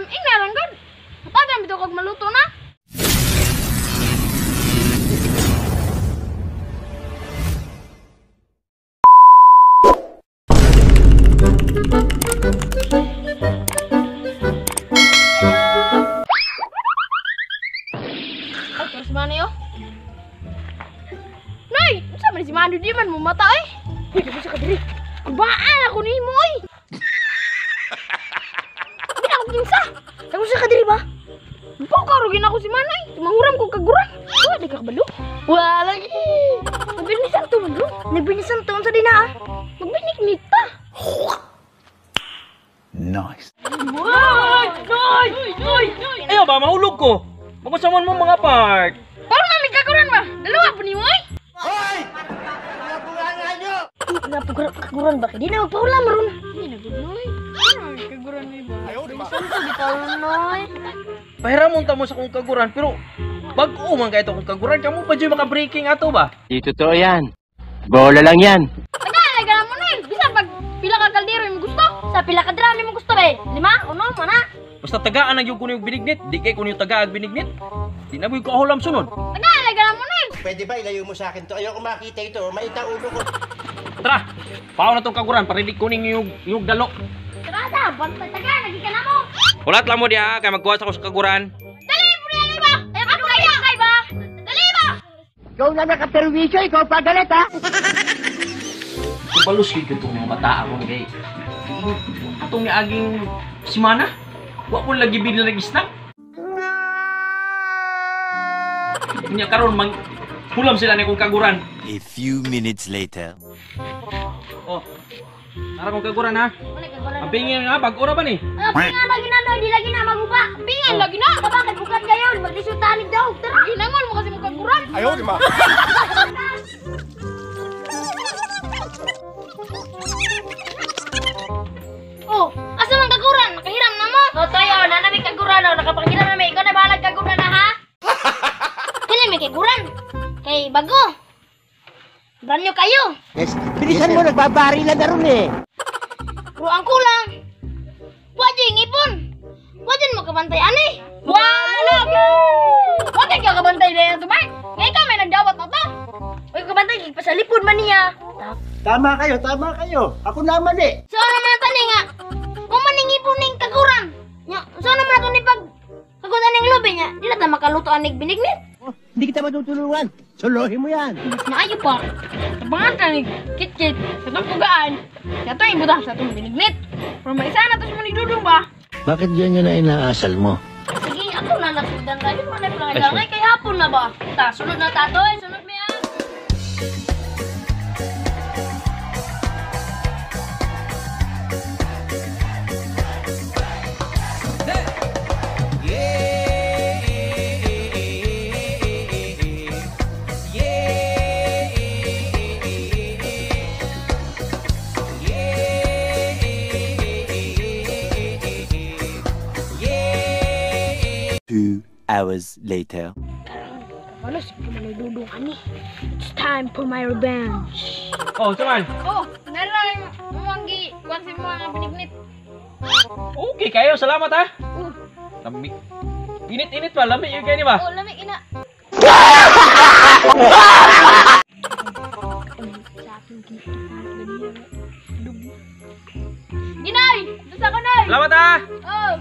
Ingnaran kan. Tagan bitaw kag maluto na. Terus mana yo? Nay, sama si Madu di man mo mata eh. Uy, di bisa ka diri. Kubaan ako ni mo eh. Hindi ako kinsa. Kamu sa ka diri ba? Pakarugin ako si Manay. Manguram ko kaguran. Oh, di ka kabalo. Wala lagi. Nagbinisan to man, bro. Nagbinisan to sa dina ah. Magbinik-nita. Nice. Noy! Ayaw ba, mahulog ko. Magusaman mo mga part. Parang namin kaguran ba? Dalawa po ni mo eh. Hoy! Napulangan nyo! Kaguran ba? Di na magpaulam ron. Hindi na good, Noy. Kaguran ni ba? Nagbinisan to, di pa Noy. Pahiramon ta mo sa kong kaguran, pero bago man kayo kong kaguran, kamu pa dyan maka-breaking ato ba? Di totoo yan. Bola lang yan. Taga mo Noy. Bisa pag pila ka kaldero yung gusto. Sa pila ka drama yung gusto ba eh. 5, 1, mana? Basta tagaan na yung kuno yung binignit, di kay kuno yung tagaag binignit. Di na mo yung kahulam sunod. Taga mo Noy. Pwede ba ilayo mo sa akin to? Ayoko makita ito. Maita ulo ko. Tara, pao na tong kaguran, parinig kuning yung dalo. Terasa, bantay taga, lagi ka na mo. Ulat lang mo diha, kay magkuha ako sa kaguran. Dali mo na ba? Eh, ano kaya kay ba? Dali ba? Ikaw na nakaperwisyo, ikaw pagalit ha? Balus kay itong mga bata mo gay. Atong ni aging simana, wa ko lagi binili ng snack. Nya karon mang hulam sila ni kong kaguran. A few minutes later. Oh. Tara kong kaguran ha. Ano kaguran? Ang pingin nga bag-ora ba ni? Pingan lagi na no, di lagi na maguba. Pingan lagi na. Bakit bukat kayo? Magdisutanig daw. Tara. Ginangon mo kasi mo kaguran. Ayaw, di ma. Oh, asa man kaguran? Nakahiram na mo. O tayo, nanami kaguran o. Nakapakiram na may ikaw na bahalag kaguran na ha? Kailan may kaguran? Kay bago. Branyo kayo. Yes, bilisan mo, nagbabarilan na ron eh. Pero ang kulang. Wadyo yung ipon. Wadyo mo kabantay ani. Wala ka. Wadyo ka kabantay na yan tumay. Ngayon ka may nagdawat na to. Uy kabantay, pasalipod man niya. Tama kayo. Ako naman eh. So ano man tani nga? Kung maning ipon ning kaguran. Nya, so ano man ito ni pag kagutan ning lobe niya. Di na ta makaluto anig binignit. Oh, hindi kita matutulungan. Suluhin mo yan. Mas maayo pa. Tabangan ka ni kit-kit sa itong pugaan. Sa ito yung buta sa itong binignit. Pero may isa na ito mo ni Dudong ba? Bakit yan na inaasal mo? Sige, ako na nasundan tayo. Manay pa lang langay kay hapon na ba? Ta, sunod na tato eh. Sunod mo yan. Hours later. Ano si Manay Dudong ani? It's time for my revenge. Oh, saman. Oh, nalang umanggi. Wansin mo ang binignit. Okay kayo, salamat ha. Oh, Lamig. Init-init pa, lamig yung kayo di ba? oh lamig ina. Ginay! Doon sa ko, Nay! Salamat ha. Oh!